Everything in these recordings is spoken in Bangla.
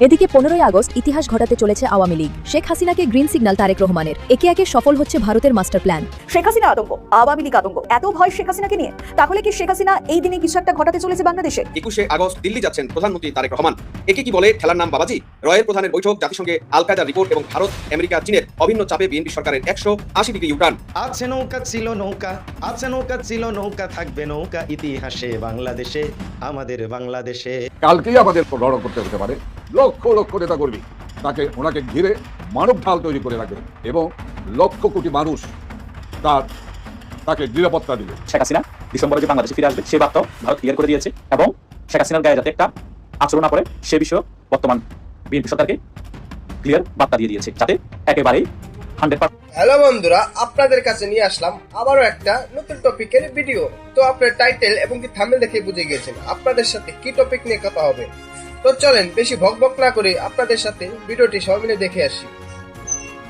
এদিকে 15ই আগস্ট ইতিহাস ঘটাতে চলেছে আওয়ামী লীগ। শেখ হাসিনাকে গ্রিন সিগন্যাল তারেক রহমানের। একে একে সফল হচ্ছে ভারতের মাস্টার প্ল্যান। শেখ হাসিনা আতঙ্ক, আওয়ামী লীগ আতঙ্ক। এত ভয় শেখ হাসিনাকে নিয়ে, তাহলে কি শেখ হাসিনা এই দিনে কিছু একটা ঘটাতে চলেছে বাংলাদেশে? 21শে আগস্ট দিল্লি যাচ্ছেন প্রধানমন্ত্রী তারেক রহমান। একে কি বলে খেলার নাম বাবাজি? রয়ের প্রধানের বৈঠক, জাতিসংঘে আল কায়দার রিপোর্ট এবং ভারত, আমেরিকা, চীনের অভিন্ন চাপে বিএনপি সরকারের 180 ডিগ্রি ইউটার্ন। আছে নৌকা ছিল নৌকা, আছে নৌকা ছিল নৌকা, থাকবে নৌকা ইতিহাসে বাংলাদেশে, আমাদের বাংলাদেশে। কালকেই আমাদের লড়াই করতে হতে পারে। লক্ষ লক্ষ নেতা কর্মী ওনাকে ঘিরে মানব ঢাল তৈরি করে রাখবেন এবং লক্ষ কোটি মানুষ তাকে নিরাপত্তা দিবে। শেখ হাসিনা ডিসেম্বরে যে বাংলাদেশে ফিরে আসবে সে বার্তাও ভারত ক্লিয়ার করে দিয়েছে এবং শেখ হাসিনার গায়ে যাতে একটা আচরণ না করে সে বিষয়ে বর্তমান বিএনপি সরকারকে ক্লিয়ার বার্তা দিয়ে দিয়েছে, যাতে একেবারেই 100%। হ্যালো বন্ধুরা, আপনাদের কাছে নিয়ে আসলাম আবারও একটা নতুন টপিকের ভিডিও। তো আপনার টাইটেল এবং কি থাম্বনেল দেখে বুঝে গিয়েছেন আপনাদের সাথে কি টপিক নিয়ে কথা হবে। তো চলেন বেশি ভকভক না করে আপনাদের সাথে ভিডিওটি সবাই মিলে দেখে আসি।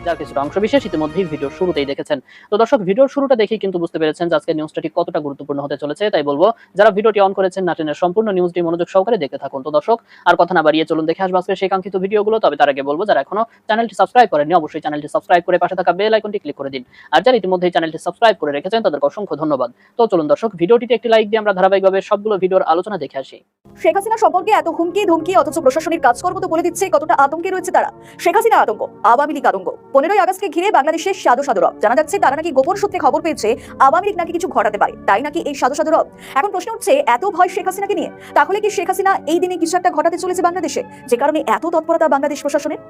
যার কিছুটা অংশ বিশেষ ইতিমধ্যেই ভিডিওর শুরুতেই দেখেছেন। তো দর্শক, ভিডিওর শুরুটা দেখেই কিন্তু বুঝতে পেরেছেন যে আজকের নিউজটা ঠিক কতটা গুরুত্বপূর্ণ হতে চলেছে। তাই বলবো যারা ভিডিওটি অন করেছেন নাটেনের সম্পূর্ণ নিউজটি মনোযোগ সহকারে দেখতে থাকুন। তো দর্শক, আর কথা না বাড়িয়ে চলুন দেখে আসবো আজকের সেই কাঙ্ক্ষিত ভিডিওগুলো। তবে তার আগে বলবো যারা এখনো চ্যানেলটি সাবস্ক্রাইব করেননি অবশ্যই চ্যানেলটি সাবস্ক্রাইব করে পাশে থাকা বেল আইকনটি ক্লিক করে দিন। আর যারা ইতিমধ্যেই চ্যানেলটি সাবস্ক্রাইব করে রেখেছেন তাদেরকে অসংখ্য ধন্যবাদ। তো চলুন দর্শক, ভিডিওটিতে একটি লাইক দিয়ে আমরা ধারাবাহিকভাবে সবগুলো ভিডিওর আলোচনা দেখে আসি। শেখ হাসিনা সম্পর্কে এত হুমকি ধুমকি, অথচ প্রশাসনিক কাজকর্ম তো বলে দিচ্ছে কতটা আতঙ্কে রয়েছে তারা। শেখ হাসিনা আতঙ্ক, আওয়ামী লীগ আতঙ্ক। 15ই আগস্টকে ঘিরে বাংলাদেশের সাধু রব। জানা যাচ্ছে তারা নাকি গোপন সূত্রে খবর পেয়েছে আওয়ামী লীগ নাকি কিছু ঘটাতে পারে, তাই নাকি এই সাধু রব। এখন প্রশ্ন উঠছে, এত ভয় শেখ হাসিনাকে নিয়ে, তাহলে কি শেখ হাসিনা এই দিনে কিছু একটা ঘটাতে চলেছে বাংলাদেশে, যে কারণে এত তৎপরতা বাংলাদেশ প্রশাসনের?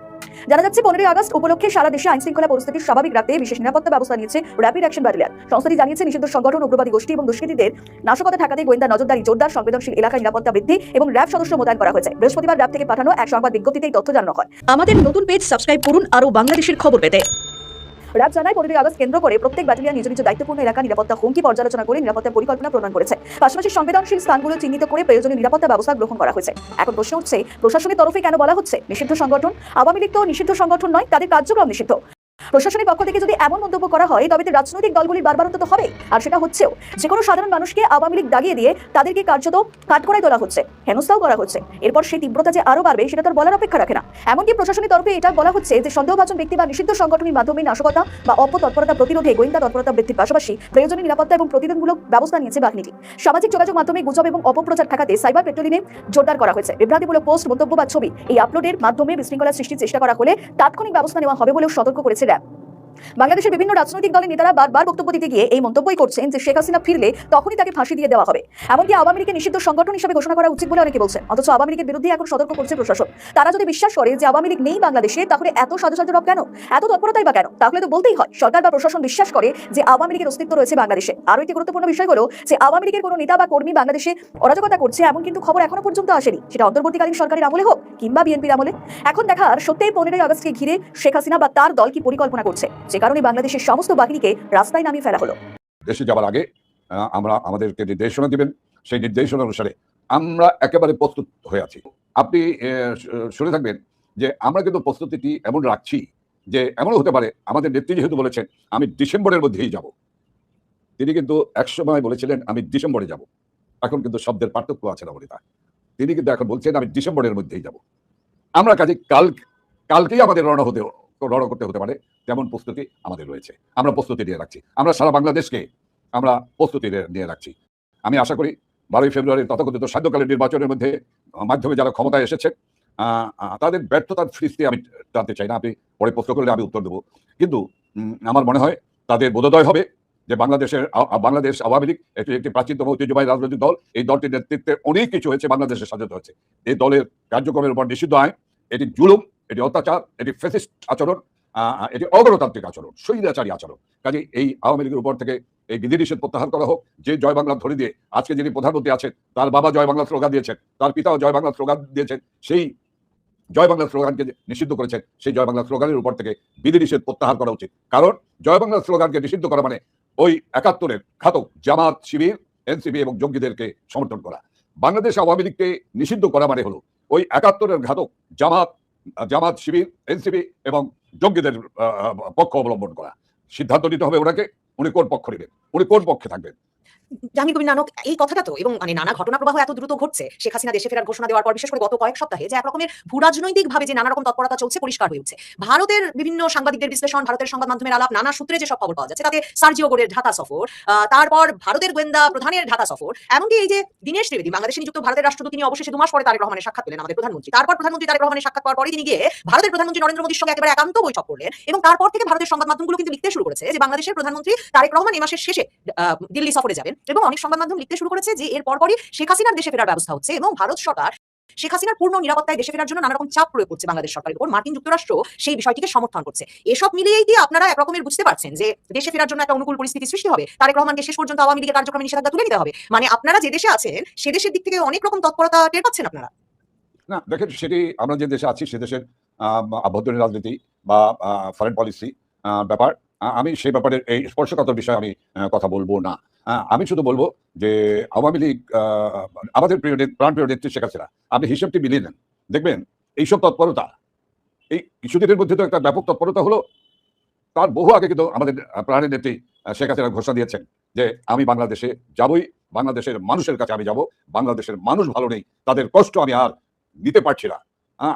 জানা যাচ্ছে 15ই আগস্ট উপলক্ষে সারা দেশে আইন শৃঙ্খলা পরিস্থিতি স্বাভাবিক রাখতে বিশেষ নিরাপত্তা ব্যবস্থা নিয়েছে র্যাপিড অ্যাকশন ব্যাটালিয়ন। সংস্থাটি জানিয়েছে নিষিদ্ধ সংগঠন, উগ্রবাদী গোষ্ঠী এবং দুষ্কৃতীদের নাশকতা ঠেকাতে গোয়েন্দা নজরদারি জোরদার, সংবেদনশীল এলাকায় নিরাপত্তা বৃদ্ধি এবং র্যাব সদস্য মোতায়েন করা হয়েছে। বৃহস্পতিবার র্যাব থেকে পাঠানো এক সংবাদ বিজ্ঞপ্তিতে এই তথ্য জানানো হয়। আমাদের নতুন পেজ সাবস্ক্রাইব করুন আরো বাংলাদেশের খবর পেতে। র্যাব জানায় 15ই আগস্ট কেন্দ্র করে প্রত্যেক ব্যাটালিয়ন নিজ নিজ দায়িত্বপূর্ণ এলাকা নিরাপত্তা হুমকি পর্যালোচনা করে নিরাপত্তার পরিকল্পনা প্রণয়ন করেছে। পাশাপাশি সংবেদনশীল স্থানগুলো চিহ্নিত করে প্রয়োজনীয় নিরাপত্তা ব্যবস্থা গ্রহণ করা হয়েছে। এখন প্রশ্ন উঠছে, প্রশাসনের তরফে কেন বলা হচ্ছে নিষিদ্ধ সংগঠন? আওয়ামী লীগ তো নিষিদ্ধ সংগঠন নয়, তাদের কার্যক্রম নিষিদ্ধ। প্রশাসনের পক্ষ থেকে যদি এমন মন্তব্য করা হয় তবে রাজনৈতিক দলগুলির বারবারন্ত তো হবে, আর সেটা হচ্ছেও। যে কোনো সাধারণ মানুষকে আওয়ামী লীগ দাগিয়ে দিয়ে তাদেরকে কার্যত কাঠগড়ায় তোলা হচ্ছে, হেনস্থাও করা হচ্ছে। এরপর সেই তীব্রতা যে আরো বাড়বে সেটা তার বলার অপেক্ষা রাখে না। এমনকি প্রশাসনের তরফে এটা বলা হচ্ছে যে সন্দেহভাজন ব্যক্তি বা নিষিদ্ধ সংগঠনের মাধ্যমে নাশকতা বা অপতৎপরতা প্রতিরোধে গোয়েন্দা তৎপরতা বৃদ্ধির পাশাপাশি প্রয়োজনীয় নিরাপত্তা এবং প্রতিরোধমূলক ব্যবস্থা নিয়েছে বাহিনীটি। সামাজিক যোগাযোগ মাধ্যমে গুজব এবং অপপ্রচার ঠেকাতে সাইবার পেট্রোলিংয়ে জোরদার করা হয়েছে। বিভ্রান্তিমূলক পোস্ট, মন্তব্য বা ছবি এই আপলোডের মাধ্যমে বিশৃঙ্খলা সৃষ্টির চেষ্টা করা হলে তাৎক্ষণিক ব্যবস্থা নেওয়া হবে বলেও সতর্ক করেছে র্যাব। বাংলাদেশের বিভিন্ন রাজনৈতিক দলের নেতারা বারবার বক্তব্য দিতে গিয়ে এই মন্তব্যই করছেন যে শেখ হাসিনা ফিরলে তখনই তাকে ফাঁসি দিয়ে দেওয়া হবে। এমনকি আওয়ামী লীগকে নিষিদ্ধ সংগঠন হিসেবে ঘোষণা করা উচিত বলে অনেকে বলছেন। অথচ আওয়ামী লীগের বিরুদ্ধে এখন সতর্ক করছে প্রশাসন। তারা যদি বিশ্বাস করে যে আওয়ামী লীগ নেই বাংলাদেশে, তাহলে এত সাধু রব কেন, এত তৎপরতাই বা কেন? তাহলে তো বলতেই হয় সরকার বা প্রশাসন বিশ্বাস করে যে আওয়ামী লীগের অস্তিত্ব রয়েছে বাংলাদেশে। আরো একটি গুরুত্বপূর্ণ বিষয় হলো যে আওয়ামী লীগের কোনো নেতা বা কর্মী বাংলাদেশে অরাজকতা করছে এমন কিন্তু খবর এখনো পর্যন্ত আসেনি, সেটা অন্তর্বর্তীকালীন সরকারের আমলে হোক কিংবা বিএনপির আমলে। এখন দেখার সত্যিই 15ই আগস্টকে ঘিরে শেখ হাসিনা বা তার দল কি পরিকল্পনা করছে, যে কারণে বাংলাদেশের সমস্ত বাহিনীকে রাস্তায় নামিয়ে ফেলা হলো। দেশে যাওয়ার আগে আমাদেরকে নির্দেশনা দিবেন, সেই নির্দেশনা অনুসারে আমরা একেবারে প্রস্তুত হয়ে আছি। আপনি শুনে থাকবেন যে আমরা কিন্তু প্রস্তুতিটি এমন রাখছি যে এমনও হতে পারে আমাদের নেত্রী যেহেতু বলেছেন আমি ডিসেম্বরের মধ্যেই যাব। তিনি কিন্তু একসময় বলেছিলেন আমি ডিসেম্বরে যাব। এখন কিন্তু শব্দের পার্থক্য আছে না বলিতা। তিনি কিন্তু এখন বলছেন আমি ডিসেম্বরের মধ্যেই যাব। আমরা কাজে কালকেই আমাদের রওনা করতে হতে পারে, তেমন প্রস্তুতি আমাদের রয়েছে। আমরা প্রস্তুতি নিয়ে রাখছি, আমরা সারা বাংলাদেশকে আমরা প্রস্তুতি নিয়ে রাখছি। আমি আশা করি 12ই ফেব্রুয়ারির তথাকথিত সান্ধ্যকালীন নির্বাচনের মাধ্যমে যারা ক্ষমতায় এসেছে তাদের ব্যর্থতার ফিরিস্তি আমি জানতে চাই না। আপনি পরে প্রশ্ন করলে আমি উত্তর দেবো। কিন্তু আমার মনে হয় তাদের বোধোদয় হবে যে বাংলাদেশ আওয়ামী লীগ একটি প্রাচীনতম ঐতিহ্যবাহী রাজনৈতিক দল। এই দলটির নেতৃত্বে অনেক কিছু হয়েছে, বাংলাদেশে স্বাধীনতা হয়েছে। এই দলের কার্যক্রমের উপর নিষিদ্ধ আইন, এটি জুলুম, এটি অত্যাচার, এটি ফ্যাসিস্ট আচরণ, এটি অগণতান্ত্রিক আচরণ, স্বৈরাচারী আচরণ। কাজে এই আওয়ামী লীগের উপর থেকে এই বিধিনিষেধ প্রত্যাহার করা হোক। যে জয় বাংলা ধরে দিয়ে আজকে যিনি প্রধানমন্ত্রী আছেন তার বাবা জয় বাংলা স্লোগান দিয়েছেন, তার পিতাও জয় বাংলা স্লোগান দিয়েছেন, সেই জয় বাংলা স্লোগানকে নিষিদ্ধ করেছেন। সেই জয় বাংলা স্লোগানের উপর থেকে বিধিনিষেধ প্রত্যাহার করা উচিত। কারণ জয় বাংলা স্লোগানকে নিষিদ্ধ করা মানে ওই 71-এর ঘাতক জামাত, শিবির, এনসিপি এবং জঙ্গিদেরকে সমর্থন করা। বাংলাদেশ আওয়ামী লীগকে নিষিদ্ধ করা মানে হলো ওই 71-এর ঘাতক জামাত, শিবির, এনসিপি এবং জঙ্গিদের পক্ষ অবলম্বন করা। সিদ্ধান্ত নিতে হবে ওনাকে, উনি কোন পক্ষ নেবেন, উনি কোন পক্ষে থাকবেন। জাহাঙ্গীর কবির নানক এই কথাটা তো, এবং মানে নানা ঘটনা প্রবাহ এত দ্রুত ঘটছে শেখ হাসিনা দেশে ফেরার ঘোষণা দেওয়ার পর, বিশেষ করে গত কয়েক সপ্তাহে যে এক রকমের ভূরাজনৈতিক ভাবে যে নানা রকম তৎপরতা চলছে পরিষ্কার হয়ে উঠছে। ভারতের বিভিন্ন সাংবাদিকদের বিশ্লেষণ, ভারতের সংবাদ মাধ্যমের আলাপ, নানা সূত্রে যে সব খবর পাওয়া যাচ্ছে তাতে সার্জিও গোরের ঢাকা সফর, তারপর ভারতের গোয়েন্দা প্রধানের ঢাকা সফর, এমনকি এই যে দীনেশ ত্রিবেদী বাংলাদেশে নিযুক্ত ভারতের রাষ্ট্রদূত, তিনি অবশেষে 2 মাস পরে তারেক রহমানের সাক্ষাৎ পেলেন আমাদের প্রধানমন্ত্রী। তারপর প্রধানমন্ত্রী তারেক রহমানের সাক্ষাৎ পাওয়ার পরে তিনি গিয়ে ভারতের প্রধানমন্ত্রী নরেন্দ্র মোদীর সঙ্গে একেবারে একান্ত বৈঠক করলেন, এবং তারপর থেকে ভারতের সংবাদ মাধ্যমগুলো কিন্তু লিখতে শুরু করেছে যে বাংলাদেশের প্রধানমন্ত্রী তারেক রহমান এই মাসের শেষে দিল্লি সফরে যাবেন, এবং অনেক সংবাদ মাধ্যম লিখতে শুরু করেছে যে এর পরপরই শেখ হাসিনার দেশে ফেরার ব্যবস্থা হচ্ছে, এবং ভারত সরকার শেখ হাসিনার পূর্ণ নিরাপত্তায় দেশে ফেরার জন্য নানা রকম চাপ প্রয়োগ করছে বাংলাদেশ সরকারের উপর। মার্কিন যুক্তরাষ্ট্র সেই বিষয়টিকে সমর্থন করছে। এসব মিলিয়েই কি আপনারা একরকমের বুঝতে পারছেন যে দেশে ফেরার জন্য একটা অনুকূল পরিস্থিতি সৃষ্টি হবে, তারেক রহমানকে শেষ পর্যন্ত আওয়ামী লীগের কার্যক্রমে নিষেধাজ্ঞা তুলে নিতে হবে? মানে আপনারা যে দেশে আছেন সে দেশের দিক থেকে অনেক রকম তৎপরতা টের পাচ্ছেন আপনারা? না দেখেন, সেটি আমরা যে দেশে আছি সে দেশের আভ্যন্তরীণ রাজনীতি বা ফরেন পলিসি ব্যাপার, আমি সেই ব্যাপারে এই স্পর্শকাতর বিষয়ে আমি কথা বলবো না। আমি শুধু বলবো যে আওয়ামী লীগ আমাদের প্রাণপ্রিয় নেত্রী শেখ হাসিনা, আপনি হিসেবটি মিলিয়ে নেন, দেখবেন এইসব তৎপরতা এই কিছুদিনের মধ্যে তো একটা ব্যাপক তৎপরতা হলো। তার বহু আগে কিন্তু আমাদের প্রাণের নেত্রী শেখ হাসিনা ঘোষণা দিয়েছেন যে আমি বাংলাদেশে যাবই, বাংলাদেশের মানুষের কাছে আমি যাব, বাংলাদেশের মানুষ ভালো নেই, তাদের কষ্ট আমি আর নিতে পারছি না,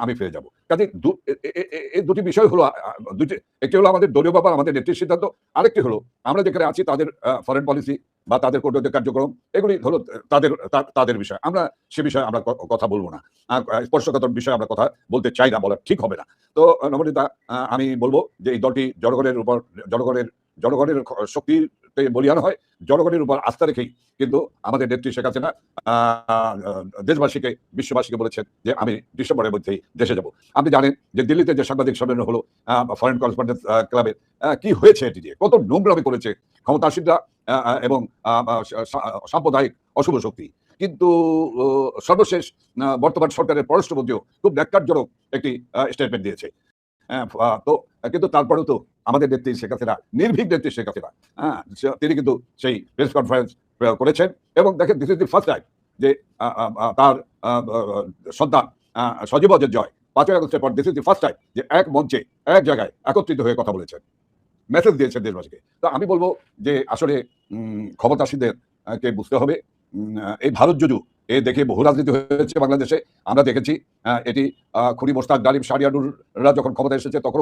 আমি ফিরে যাব। কাজে এই দুটি বিষয় হলো, একটি হলো আমাদের দলীয় ব্যাপার, আমাদের নেত্রীর সিদ্ধান্ত, আরেকটি হলো আমরা যেখানে আছি তাদের ফরেন পলিসি বা তাদের কূটনৈতিক কার্যক্রম, এগুলি হলো তাদের বিষয়। আমরা সে বিষয়ে আমরা কথা বলবো না, স্পর্শকাতর বিষয়ে আমরা কথা বলতে চাই না, বলা ঠিক হবে না। তো নবনীতা, আমি বলবো যে এই দলটি জনগণের উপর, জনগণের শক্তিতে বলিয়ান হয়, জনগণের উপর আস্থা রেখেই কিন্তু আমাদের নেত্রী শেখ হাসিনা দেশবাসীকে, বিশ্ববাসীকে বলেছেন যে আমি ডিসেম্বরের মধ্যেই দেশে যাব। আপনি জানেন যে দিল্লিতে যে সাংবাদিক সম্মেলন হলো ফরেন করেসপন্ডেন্স ক্লাবের, কি হয়েছে এটি দিয়ে, কত নোংরামি করেছে ক্ষমতাসীনরা এবং সাম্প্রদায়িক অশুভ শক্তি। কিন্তু সর্বশেষ বর্তমান সরকারের পররাষ্ট্রমন্ত্রীও খুব ন্যাক্কারজনক একটি স্টেটমেন্ট দিয়েছে। তো কিন্তু তারপরেও তো আমাদের নেত্রী শেখ হাসিনা, নির্ভীক নেত্রী শেখ হাসিনা, তিনি কিন্তু সেই প্রেস কনফারেন্স করেছেন, এবং দেখেন this is the first time যে তার সন্তান সজীব অজের জয় 5ই আগস্টের পর, this is the first time যে এক মঞ্চে এক জায়গায় একত্রিত হয়ে কথা বলেছেন, মেসেজ দিয়েছেন দেশবাসীকে। তো আমি বলবো যে আসলে ক্ষমতাসীনদের কে বুঝতে হবে এই ভারত জুজু এ দেখে বহু রাজনীতি হয়েছে বাংলাদেশে, আমরা দেখেছি। এটি খুনি মোশতাক, ডালিম, শাহরিয়ারুররা যখন ক্ষমতা এসেছে তখন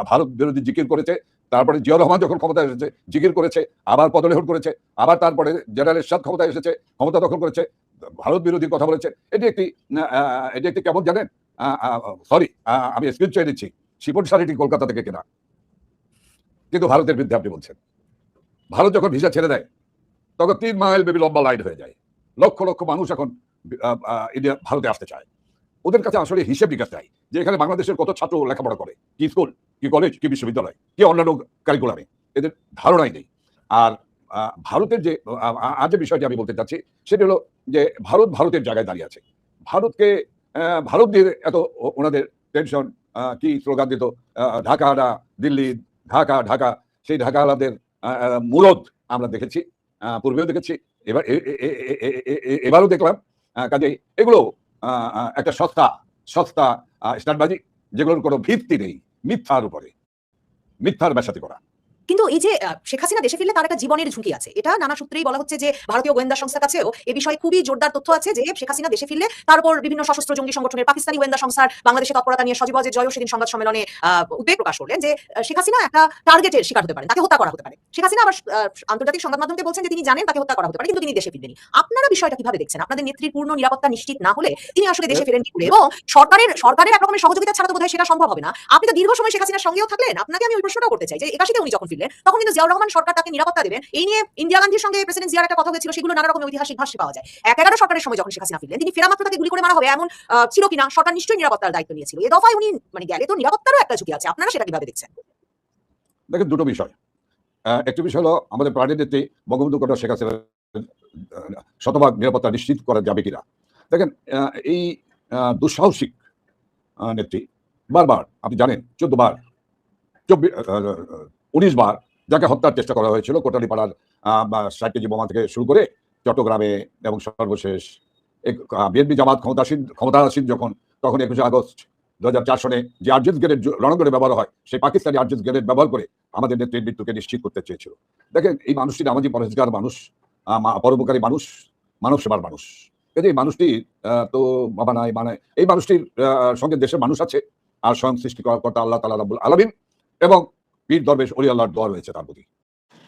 ভারত বিরোধী জিকির করেছে, তারপরে জিয়াউর রহমান যখন ক্ষমতা এসেছে জিকির করেছে, আবার পদলেহন করেছে, আবার তারপরে জেনারেল এরশাদ ক্ষমতা এসেছে, ক্ষমতা দখল করেছে, ভারত বিরোধী কথা বলেছে। এটি একটি কেমন জানেন, সরি আমি স্ক্রিন চেয়ে দিচ্ছি, শিপন শাড়িটি কলকাতা থেকে কেনা, কিন্তু ভারতের বিরুদ্ধে আপনি বলছেন। ভারত যখন ভিসা ছেড়ে দেয় তখন 3 মাইল বেবি লম্বা লাইন হয়ে যায়, লক্ষ লক্ষ মানুষ এখন ইন্ডিয়া ভারতে আসতে চায়। ওদের কাছে আসলে হিসেব নিকাশ চাই যে এখানে বাংলাদেশের কত ছাত্র লেখাপড়া করে, কি স্কুল, কি কলেজ, কি বিশ্ববিদ্যালয়, কি অন্যান্য কারিকুলামে, এদের ধারণাই নেই। আর ভারতের যে আজ যে বিষয়টি আমি বলতে চাচ্ছি সেটি হলো যে ভারতের জায়গায় দাঁড়িয়ে আছে। ভারত দিয়ে এত ওনাদের টেনশন, কি স্লোগান দিত, ঢাকা দিল্লি, ঢাকা ঢাকা, সেই ঢাকাওয়ালাদের মূলদ আমরা দেখেছি, পূর্বেও দেখেছি, এবারও দেখলাম। কাজেই এগুলো একটা সস্তা স্টান্টবাজি, যেগুলোর কোনো ভিত্তি নেই, মিথ্যার উপরে, মিথ্যার ব্যাসাতে করা। কিন্তু এই যে শেখ হাসিনা দেশে ফিরলে তার একটা জীবনের ঝুঁকি আছে, এটা নানা সূত্রেই বলা হচ্ছে যে ভারতীয় গোয়েন্দা সংস্থার কাছেও এ বিষয়ে খুবই জোরদার তথ্য আছে যে শেখ হাসিনা দেশে ফিরলে তার উপর বিভিন্ন সশস্ত্র জঙ্গি সংগঠনের, পাকিস্তানি গোয়েন্দা সংস্থার বাংলাদেশে তৎপরতা নিয়ে সজীব অজের জয়ও সেদিন সংবাদ সম্মেলনে উদ্বেগ প্রকাশ করলেন যে শেখ হাসিনা একটা টার্গেটের শিকার হতে পারেন, তাকে হত্যা করা হতে পারে। শেখ হাসিনা আবার আন্তর্জাতিক সংবাদ মাধ্যমকে বলছেন যে তিনি জানেন তাকে হত্যা করা হতে পারে, কিন্তু তিনি দেশে ফিরবেন। আপনারা বিষয়টা কিভাবে দেখছেন? আপনাদের নেত্রীর পূর্ণ নিরাপত্তা নিশ্চিত না হলে তিনি আসলে দেশে ফেরেন কি করে? এবং সরকারের এক রকমের সহযোগিতা ছাড়া তো বোধহয় সেটা সম্ভব হবে না। আপনি তো দীর্ঘ সময় শেখ হাসিনার সঙ্গেও থাকলেন, আপনাকে আমি ওই প্রশ্নটা করতে চাই যে 81-তে উনি যখন ফিরলেন তখন কিন্তু জিয়াউর রহমান সরকার তাকে নিরাপত্তা দেবেন, এই নিয়ে ইন্দিরা গান্ধীর সঙ্গে প্রেসিডেন্ট জিয়ার একটা কথা হয়েছিল, সেগুলো নানা রকম ঐতিহাসিক ভাষ্য পাওয়া যায়। 11 সরকারের সময় যখন শেখ হাসিনা ফিরলেন, তিনি ফেরা মাত্র তাকে গুলি করে মারা হবে এমন ছিল কিনা? সরকার নিশ্চয়ই নিরাপত্তার দায়িত্ব নিয়েছিল। এ দফায় উনি মানে গেলে তো নিরাপত্তারও একটা ঝুঁকি আছে, আপনারা সেটা কিভাবে দেখছেন? দেখেন, দুটো বিষয়। একটি বিষয় হলো আমাদের প্রাণের নেত্রী বঙ্গবন্ধু কন্যা শেখ হাসিনা শতভাগ নিরাপত্তা নিশ্চিত করা যাবে কিনা। দেখেন, এই দুঃসাহসিক নেত্রী বারবার, আপনি জানেন 14 বার 19 বার যাকে হত্যার চেষ্টা করা হয়েছিল, কোটালীপাড়ার 60 কেজি বোমা থেকে শুরু করে চট্টগ্রামে, এবং সর্বশেষ বিএনপি জামাত ক্ষমতাসীন যখন, তখন 21 আগস্ট 2004 সনে যে আর্জেন্স গ্রেনেড রণাঙ্গনে ব্যবহার হয়, সেই পাকিস্তানি আর্জেন্স গ্রেনেড ব্যবহার করে আমাদের নেত্রীর মৃত্যুকে নিশ্চিত করতে চেয়েছিল। দেখেন, এই মানুষটি নামাজি পরহেজগার মানুষ, পরোপকারী মানুষ, মানব সেবার মানুষ। এই মানুষটি তো বাবা নাই, মানে এই মানুষটির সঙ্গে দেশের মানুষ আছে, আর স্বয়ং সৃষ্টিকর্তা আল্লাহ তাআলা রাব্বুল আলামিন এবং পীর দরবেশ ওলি আল্লাহর দোয়া রয়েছে তার প্রতি।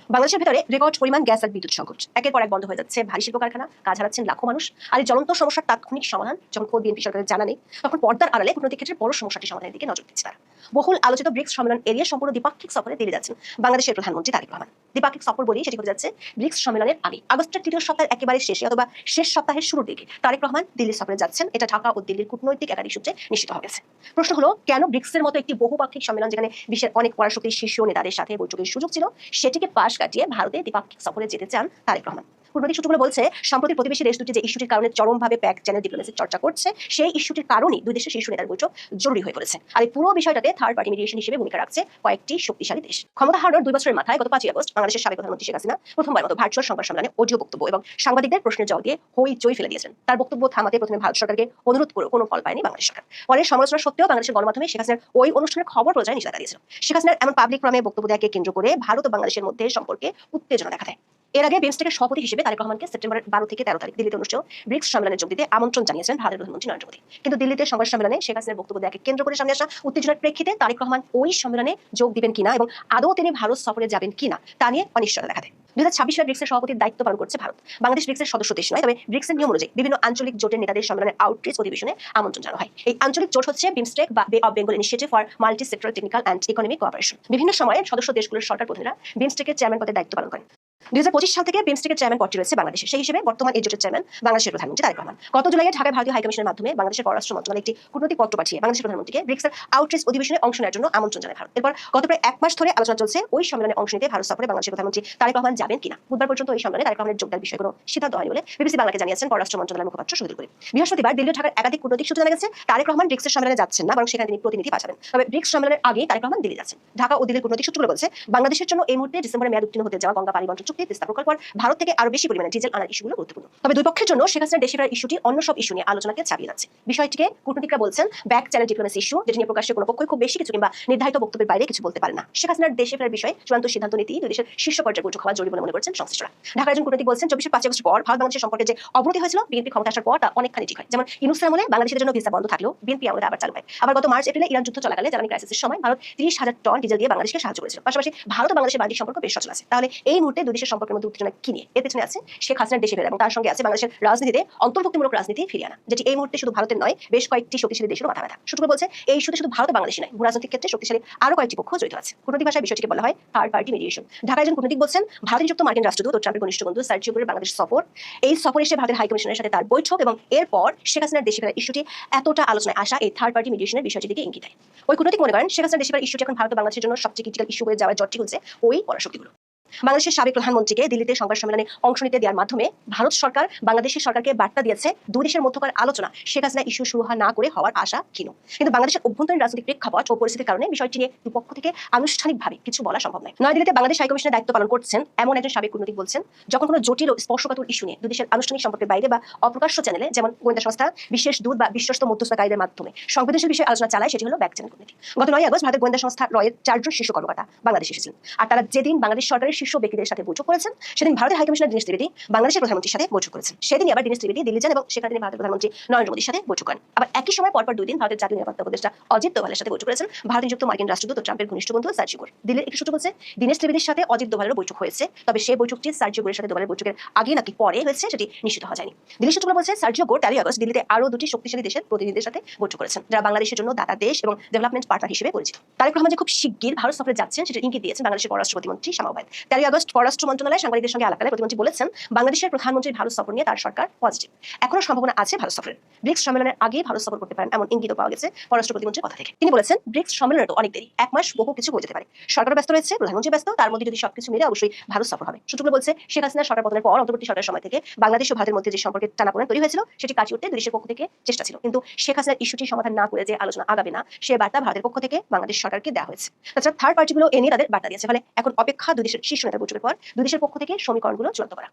বাংলাদেশের ভেতরে রেকর্ড পরিমাণ গ্যাস আর বিদ্যুৎ সংকট, একের পর এক বন্ধ হয়ে যাচ্ছে ভারী শিল্প কারখানা, কাজ হারাচ্ছেন লাখো মানুষ। আর এই জ্বলন্ত সমস্যার তাৎক্ষণিক সমাধান যখন খোদ বিএনপি সরকারের জানা নেই, তখন পর্দার আড়ালে কূটনৈতিক ক্ষেত্রে বড় সমস্যাটি সমাধানের দিকে নজর দিচ্ছে তারা। বহুল আলোচিত ব্রিক্স সম্মেলন এরিয়া সম্পূর্ণ দ্বিপাক্ষিক সফরে দিল্লি যাচ্ছেন বাংলাদেশের প্রধানমন্ত্রী তারেক রহমান। দ্বিপাক্ষিক সফর বলেই সেটি হতে যাচ্ছে ব্রিক্স সম্মেলনের আগে, আগস্টের তৃতীয় সপ্তাহের একেবারে শেষে অথবা শেষ সপ্তাহের শুরুর দিকে তারেক রহমান দিল্লি সফরে যাচ্ছেন। এটা ঢাকা ও দিল্লির কূটনৈতিক একাডেমিক সূত্রে নিশ্চিত হয়ে গেছে। প্রশ্ন হলো, কেন ব্রিক্সের মতো একটি বহুপাক্ষিক সম্মেলন, যেখানে বিশ্বের অনেক পরাশক্তির শীর্ষ নেতাদের সাথে বৈঠকের সুযোগ ছিল, সেটিকে পাশ কাটিয়ে ভারতে দ্বিপাক্ষিক সফরে যেতে চান তারেক রহমান? কূটনৈতিক সূত্রগুলো বলছে, সম্প্রতি প্রতিবেশী দেশ দুটি যে ইস্যুটির কারণে চরমভাবে প্যাক চ্যানেল ডিপ্লোমেসির চর্চা করছে, সেই ইস্যুটির কারণেই দুই দেশের শীর্ষ নেতার বৈঠক জরুরি হয়ে পড়েছে। আর এই পুরো বিষয়টাতে থার্ড পার্টি মিডিয়েশন হিসেবে ভূমিকা রাখছে কয়েকটি শক্তিশালী দেশ। ক্ষমতা হারানোর 2 বছরের মাথায় গত 5 আগস্ট বাংলাদেশের সাবেক প্রধানমন্ত্রী শেখ হাসিনা প্রথমবার মতো ভার্চুয়াল সংবাদ সম্মেলনে অডিও বক্তব্য এবং সাংবাদিকদের প্রশ্নের জবাব দিয়ে হইচই ফেলে দিয়েছেন। তার বক্তব্য থামাতে প্রথমে ভারত সরকারকে অনুরোধ করে কোনো ফল পায়নি বাংলাদেশ সরকার। পরে সমালোচনা সত্ত্বেও বাংলাদেশের গণমাধ্যমে শেখ হাসিনার ওই অনুষ্ঠানের খবর প্রচারে নিষেধাজ্ঞা দিয়েছিল। শেখ হাসিনার এমন পাবলিক ফোরামে বক্তব্য দেওয়াকে কেন্দ্র করে ভারত ও বাংলাদেশের মধ্যে সম্পর্কে উত্তেজনা দেখা দেয়। এর আগে বিমস্টেকের সভাপতি হিসেবে তারেক রহমানকে সেপ্টেম্বরের 12 থেকে 13 তারিখ দিল্লিতে অনুষ্ঠিত ব্রিক্স সম্মেলনে যোগ দিতে আমন্ত্রণ জানিয়েছেন ভারতের প্রধানমন্ত্রী নরেন্দ্র মোদী। কিন্তু দিল্লিতে সংবাদ সম্মেলনে শেখ হাসিনার বক্তব্য দেওয়াকে কেন্দ্র করে সামনে আসা উত্তেজনার প্রেক্ষিতে তারেক রহমান ওই সম্মেলনে যোগ দিবেন কিনা এবং আদৌ তিনি ভারত সফরে যাবেন কিনা তা নিয়ে অনিশ্চয়তা দেখা দেয়। 2026 সালে ব্রিক্সের সভাপতির দায়িত্ব পালন করছে ভারত। বাংলাদেশ ব্রিক্সের সদস্য দেশ নয়, তবে ব্রিক্সের নিয়ম অনুযায়ী বিভিন্ন আঞ্চলিক জোটের নেতাদের সম্মেলনের আউটরিচ অধিবেশনে আমন্ত্রণ জানানো হয়। এই আঞ্চলিক জোট হচ্ছে বিমস্টেক বা বে of Bengal initiative for multi sectoral technical and economic cooperation. বিভিন্ন সময়ে সদস্য দেশগুলোর সরকার প্রতিনিধিরা বিমস্টেকের চেয়ারম্যান পদে দায়িত্ব পালন করেন। 2025 সাল থেকে বিমস্টেকের চেয়ারম্যান পদটি রয়েছে বাংলাদেশে। সেই হিসেবে বর্তমান এই জোটের চেয়ারম্যান বাংলাদেশের প্রধানমন্ত্রী তারেক রহমান। গত জুলাইয়ে ঢাকায় ভারতীয় হাইকমিশনের মাধ্যমে বাংলাদেশের পররাষ্ট্র মন্ত্রণালয় একটি কূটনৈতিক পত্র পাঠিয়ে বাংলাদেশের প্রধানমন্ত্রীকে ব্রিক্সের আউটরিচ অধিবেশনে অংশ নেওয়ার জন্য আমন্ত্রণ জানায় ভারত। এরপর গত প্রায় 1 মাস ধরে আলোচনা চলছে ওই সম্মেলনে অংশ নিতে ভারত সফরে বাংলাদেশের প্রধানমন্ত্রী তারেক রহমান যাবেন কিনা। বুধবার পর্যন্ত এই সম্মেলনে তারেক রহমানের যোগদানের বিষয়ে কোনো সিদ্ধান্ত হয়নি বলে বিবিসি বাংলাকে জানিয়েছেন পররাষ্ট্র মন্ত্রণালয়ের মুখপাত্র শহীদুল করিম। বৃহস্পতিবার দিল্লি ঢাকার একাধিক কূটনৈতিক সূত্রে জানা গেছে তারেক রহমান ব্রিক্সের সম্মেলনে যাচ্ছেন না, বরং সেখানে তিনি প্রতিনিধি পাঠাবেন। তবে ব্রিক্স সম্মেলনের আগে তারেক রহমান দিল্লি যাচ্ছেন। ঢাকা ও দিল্লির কূটনৈতিক সূত্রগুলো বলছে, বাংলাদেশের জন্য এই মুহূর্তে ডিসেম্বরে মেয়াদ উত্তীর্ণ হতে যাওয়া গঙ্গা পানি বন্টন চুক্তি তিস্তা প্রকল্প ভারত থেকে আরো বেশি পরিমাণে ডিজেল আনার ইস্যুগুলো গুরুত্বপূর্ণ। তবে দুই পক্ষের জন্য শেখ হাসিনার দেশে ফেরার ইস্যুটি অন্য সব ইস্যু নিয়ে আলোচনাকে চাপিয়ে যাচ্ছে। বিষয়টিকে কূটনীতিকরা বলছেন ব্যাক চ্যানেল ডিপ্লোমেসি ইস্যু, যেটি নিয়ে প্রকাশ্যে কোনো পক্ষই খুব বেশি কিছু কিংবা নির্ধারিত বক্তব্যের বাইরে কিছু বলতে পারে না। শেখ হাসিনার দেশে ফেরার বিষয়ে চূড়ান্ত সিদ্ধান্ত নিতেই দুই দেশের শীর্ষ পর্যায়ে বৈঠক হওয়া জরুরি বলে মনে করছেন সংশ্লিষ্টরা। ঢাকার একজন কূটনীতিক বলছেন, 24 আগস্ট পর ভারত বাংলাদেশের সম্পর্কে যে অবনতি হয়েছিল বিএনপি ক্ষমতা আসার পর তা অনেকখানি ঠিক হয়। যেমন ইউনূসের আমলে বাংলাদেশের জন্য ভিসা বন্ধ থাকলেও বিএনপি আমলে আবার চালু হয়। আবার গত মার্চ এপ্রিলে ইরান যুদ্ধ চলাকালে জ্বালানি ক্রাইসিসের সময় ভারত 30,000 টন ডিজেল দিয়ে বাংলাদেশকে সাহায্য করেছিল। পাশাপাশি ভারত ও বাংলাদেশের বাণিজ্যিক সম্পর্ক বেশ সচল আছে। তাহলে এই মুহূর্তে দুই দেশের সম্পর্কের মধ্যে উত্তেজনা কি নিয়ে? এর পেছনে আছে শেখ হাসিনার দেশে ফেরা এবং তার সঙ্গে আছে বাংলাদেশের রাজনীতিতে অন্তর্ভুক্তিমূলক রাজনীতি ফিরিয়ে আনা, যেটি এই মুহূর্তে শুধু ভারতের নয়, বেশ কয়েকটি শক্তিশালী দেশেরও মাথা ব্যথা। সূত্র বলছে, এই ইস্যুতে শুধু ভারত ও বাংলাদেশ নয়, ভূরাজনৈতিক ক্ষেত্রে শক্তিশালী আরো কয়েকটি পক্ষ জড়িত আছে। কূটনৈতিক ভাষায় বিষয়টিকে বলা হয় থার্ড পার্টি মিডিয়েশন। ঢাকার একজন কূটনীতিক বলছেন, ভারতে নিযুক্ত মার্কিন রাষ্ট্রদূত ও ট্রাম্পের ঘনিষ্ঠ বন্ধু সার্জিও বোরের বাংলাদেশ সফর, এই সফরে এসে ভারতের হাইকমিশনের সাথে তার বৈঠক এবং এরপর শেখ হাসিনার দেশে ফেরার ইস্যুটি এতটা আলোচনায় আসা এই থার্ড পার্টি মিডিয়েশনের বিষয়টির দিকে ইঙ্গিত দেয়। ওই কূটনীতিক মনে করেন, শেখ হাসিনার দেশে ফেরার ইস্যুটি এখন ভারত ও বাংলাদেশের জন্য সবচেয়ে ক্রিটিক্যাল ইস্যু হয়ে যাওয়ার জটটি হচ্ছে ওই পরাশক্তিগুলো। বাংলাদেশের সাবেক প্রধানমন্ত্রীকে দিল্লিতে সংবাদ সম্মেলনে অংশ নিতে দেওয়ার মাধ্যমে ভারত সরকার বাংলাদেশের সরকারকে বার্তা দিয়েছে দুই দেশের মধ্যকার আলোচনা শেখ হাসিনা ইস্যু শুরু না করে হওয়ার আশা ক্ষীণ। কিন্তু বাংলাদেশের অভ্যন্তরীণ রাজনৈতিক প্রেক্ষাপট ও পরিস্থিতির কারণে বিষয়টি নিয়ে দুপক্ষ থেকে আনুষ্ঠানিকভাবে কিছু বলা সম্ভব নয়। নয়াদিল্লিতে বাংলাদেশ হাইকমিশনের দায়িত্ব পালন করছেন এমন একজন সাবেক কূটনীতিক বলছেন, যখন কোনো জটিল ও স্পর্শকাতর ইস্যু নিয়ে দুই দেশের আনুষ্ঠানিক সম্পর্কের বাইরে বা অপ্রকাশ্য চ্যানেলে, যেমন গোয়েন্দা সংস্থা, বিশেষ দূত বা বিশ্বস্ত মধ্যস্থতাকারীদের মাধ্যমে সংবেদনশীল বিষয়ে আলোচনা চালায়, সেটি হলো ব্যাক চ্যানেল কূটনীতি। গত 9 আগস্ট ভারতের গোয়েন্দা সংস্থা রয়ের 4 জন শীর্ষ কর্মকর্তা বাংলাদেশে এসেছিলেন। আর তারা যেদিন বাংলাদেশ সরকারের শীর্ষ ব্যক্তিদের সাথে বৈঠক করেছেন, সেদিন ভারতের হাইকমিশনার দীনেশ ত্রিবেদী বাংলাদেশের প্রধানমন্ত্রীর সাথে বৈঠক করেছেন। সেদিন আবার দীনেশ ত্রিবেদী দিল্লি যান এবং সেখানে তিনি ভারতের প্রধানমন্ত্রী নরেন্দ্র মোদীর সাথে বৈঠক করেন। আবার একই সময় পরপর 2 দিন ভারতের জাতীয় নিরাপত্তা উপদেষ্টা অজিত দোভালের সাথে বৈঠক করেছেন ভারতে নিযুক্ত মার্কিন রাষ্ট্রদূত ও ট্রাম্পের ঘনিষ্ঠ বন্ধু সার্জিও বোর। দিল্লির একটি সূত্র বলছে, দীনেশ ত্রিবেদীর সাথে অজিত দোভালেরও বৈঠক হয়েছে, তবে সেই বৈঠকটি সার্জিও বোরের সাথে দোভালের বৈঠকের আগে নাকি পরে হয়েছে সেটি নিশ্চিত হওয়া যায়নি। দিল্লি সূত্রগুলো বলছে, সার্জিও বোর 13 আগস্ট দিল্লিতে আরো 2টি শক্তিশালী দেশের প্রতিনিধিদের সাথে বৈঠক করেছেন, যারা বাংলাদেশের জন্য দাতা দেশ এবং ডেভেলপমেন্ট পার্টনার হিসেবে পরিচিত। তারেক রহমান যে খুব শিগগির ভারত সফরে যাচ্ছেন সেটা ইঙ্গিত দিয়েছেন বাংলাদেশের পররাষ্ট্র প্রতিমন্ত্রী শামা ওবায়েদ। 13 আগস্ট পররাষ্ট্র মন্ত্রণালয়ে সাংবাদিকদের সঙ্গে আলাপকালে প্রতিমন্ত্রী বলেছেন, বাংলাদেশের প্রধানমন্ত্রীর ভারত সফর নিয়ে তার সরকার পজিটিভ, এখনো সম্ভাবনা আছে ভারত সফরের। ব্রিক্স সম্মেলনের আগে ভারত সফর করতে পারেন এমন ইঙ্গিত পাওয়া গেছে পররাষ্ট্র প্রতিমন্ত্রীর কথা থেকে। তিনি বলেছেন, ব্রিক্স সম্মেলনের তো অনেক দেরি, 1 মাস বহু কিছু হয়ে যেতে পারে। সরকার ব্যস্ত রয়েছে, প্রধানমন্ত্রী ব্যস্ত, তার মধ্যে যদি সবকিছু মিলে অবশ্যই ভারত সফর হবে। সূত্রগুলো বলছে, শেখ হাসিনার সরকার পতনের পর অন্তর্বর্তী সরকারের সময় থেকে বাংলাদেশ ও ভারতের মধ্যে যে সম্পর্কের টানাপোড়েন তৈরি হয়েছিল সেটি কাটিয়ে উঠতে দুই দেশের পক্ষ থেকে চেষ্টা ছিল, কিন্তু শেখ হাসিনার ইস্যুটি সমাধান না করে যে আলোচনা আগাবে না সে বার্তা ভারতের পক্ষ থেকে বাংলাদেশ সরকারকে দেওয়া হয়েছে। তাছাড়া থার্ড পার্টিগুলো এ নিয়ে তাদের বার্তা দিয়েছে। ফলে এখন অপেক্ষা দুই দেশের শীর্ষ নেতার বৈঠকের পর দুই দেশের পক্ষ থেকে সমীকরণগুলো চূড়ান্ত করা।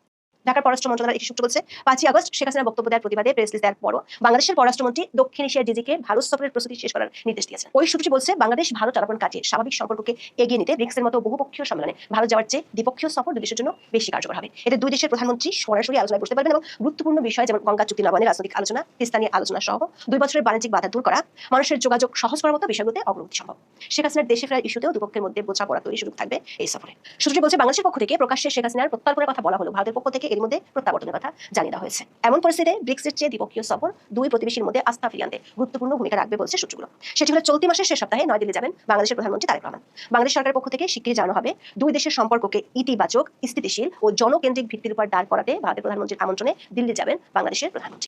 ঢাকার পররাষ্ট্র মন্ত্রণালয়ের একটি সূত্র বলছে 5ই আগস্ট শেখ হাসিনার বক্তব্য দেওয়ার প্রতিবাদে প্রেস রিলিজ দেওয়ার পরও বাংলাদেশের পররাষ্ট্রমন্ত্রী দক্ষিণ এশিয়ার ডিজিকে ভারত সফরের প্রস্তুতি শেষ করার নির্দেশ দিয়েছেন। ওই সূত্রটি বলছে বাংলাদেশ ভারত টানাপোড়েন কাটিয়ে স্বাভাবিক সম্পর্ককে এগিয়ে নিতে ব্রিক্সের মতো বহুপক্ষীয় সম্মেলনে ভারত যাওয়ার চেয়ে দ্বিপক্ষীয় সফর দুই দেশের জন্য বেশি কার্যকর হবে। এতে দুই দেশের প্রধানমন্ত্রী সরাসরি আলোচনায় বসতে পারবেন এবং গুরুত্বপূর্ণ বিষয় যেমন গঙ্গা চুক্তি নবায়নের রাজনৈতিক আলোচনা, স্থানীয় আলোচনা সহ 2 বছরের বাণিজ্যিক বাধা দূর করা, মানুষের যোগাযোগ সহজ করার মতো বিষয়গুলোতে অগ্রগতি সম্ভব। শেখ হাসিনার দেশে ফেরার ইস্যুতেও দুপক্ষের মধ্যে বোঝাপড়া তৈরির সুযোগ থাকবে এই সফরে। সূত্রটি বলছে বাংলাদেশের পক্ষ থেকে প্রকাশ্যে শেখ হাসিনার প্রত্যর্পণের কথা বলা হলো, ভারতের পক্ষ থেকে এর মধ্যে প্রত্যাবর্তনের কথা জানিয়ে দেওয়া হয়েছে। এমন পরিস্থিতিতে ব্রিক্সের চেয়ে দ্বিপক্ষীয় সফর দুই প্রতিবেশীর মধ্যে আস্থা ফিরিয়ে আনতে গুরুত্বপূর্ণ ভূমিকা রাখবে বলছে সূত্রগুলো। সেটি হলো চলতি মাসের শেষ সপ্তাহে নয়াদিল্লি যাবেন বাংলাদেশের প্রধানমন্ত্রী তারেক রহমান। বাংলাদেশ সরকারের পক্ষ থেকে শিগগিরই জানানো হবে দুই দেশের সম্পর্ককে ইতিবাচক, স্থিতিশীল ও জনকেন্দ্রিক ভিত্তির উপর দাঁড় করাতে ভারতের প্রধানমন্ত্রীর আমন্ত্রণে দিল্লি যাবেন বাংলাদেশের প্রধানমন্ত্রী।